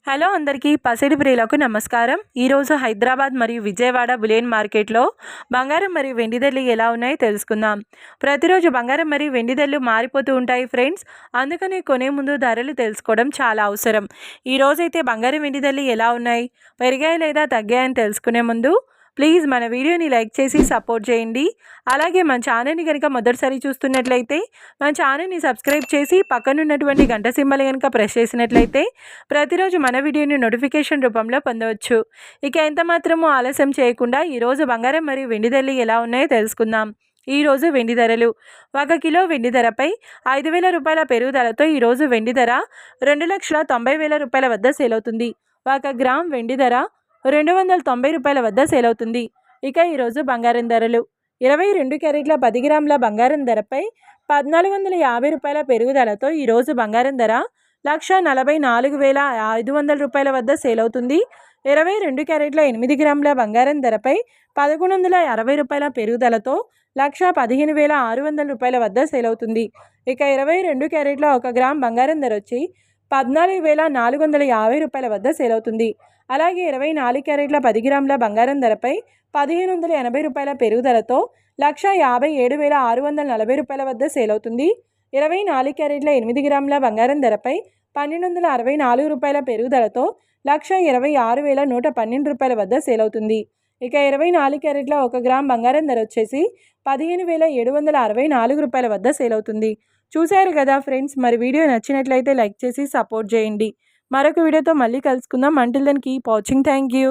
Hello అందరికీ పసిడి ప్రియులకు నమస్కారం. ఈరోజు హైదరాబాద్ మరియు విజయవాడ బులియన్ మార్కెట్లో బంగారం మరియు వెండి ధరలు ఎలా ఉన్నాయో తెలుసుకుందాం. ప్రతిరోజు బంగారం మరియు వెండి ధరలు మారిపోతూ ఉంటాయి ఫ్రెండ్స్. అందుకని కొనే ముందు ధరలు తెలుసుకోవడం చాలా అవసరం. ఈరోజైతే బంగారం వెండి ధరలు ఎలా ఉన్నాయి, పెరిగాయి లేదా తగ్గాయని తెలుసుకునే ముందు ప్లీజ్ మన వీడియోని లైక్ చేసి సపోర్ట్ చేయండి. అలాగే మన ఛానల్ని కనుక మొదటిసారి చూస్తున్నట్లయితే మన ఛానల్ని సబ్స్క్రైబ్ చేసి పక్కనున్నటువంటి గంట సింబల్ కనుక ప్రెస్ చేసినట్లయితే ప్రతిరోజు మన వీడియోని నోటిఫికేషన్ రూపంలో పొందవచ్చు. ఇక ఎంత మాత్రమూ ఆలస్యం చేయకుండా ఈరోజు బంగారం మరియు వెండి ధరలు ఎలా ఉన్నాయో తెలుసుకుందాం. ఈరోజు వెండి ధరలు: 1 కిలో వెండి ధరపై 5,000 రూపాయల పెరుగుదలతో ఈరోజు వెండి ధర 2,90,000 రూపాయల వద్ద సేల్ అవుతుంది. 1 గ్రామ్ వెండి ధర 290 రూపాయల వద్ద సేల్ అవుతుంది. ఇక ఈరోజు బంగారం ధరలు: 22 క్యారెట్ల 10 గ్రాముల బంగారం ధరపై 1,450 రూపాయల పెరుగుదలతో ఈరోజు బంగారం ధర 1,44,500 రూపాయల వద్ద సేల్ అవుతుంది. 22 క్యారెట్ల 8 గ్రాముల బంగారం ధరపై 1,160 రూపాయల పెరుగుదలతో 1,15,600 రూపాయల వద్ద సేల్ అవుతుంది. ఇక 22 క్యారెట్ల 1 గ్రామ్ బంగారం ధర వచ్చి 14,450 రూపాయల వద్ద సేల్ అవుతుంది. అలాగే 24 క్యారెట్ల 10 గ్రాముల బంగారం ధరపై 1,580 రూపాయల పెరుగుదలతో 1,57,640 రూపాయల వద్ద సేల్ అవుతుంది. 24 క్యారెట్ల 8 గ్రాముల బంగారం ధరపై 1,264 రూపాయల పెరుగుదలతో 1,26,112 రూపాయల వద్ద సేల్ అవుతుంది. ఇక 24 క్యారెట్ల 1 గ్రామ్ బంగారం ధర వచ్చేసి 15,764 రూపాయల వద్ద సేల్ అవుతుంది. చూశారు కదా ఫ్రెండ్స్, మరి వీడియో నచ్చినట్లయితే లైక్ చేసి సపోర్ట్ చేయండి. మరొక వీడియోతో మళ్ళీ కలుసుకుందాం. Until then keep watching. Thank you.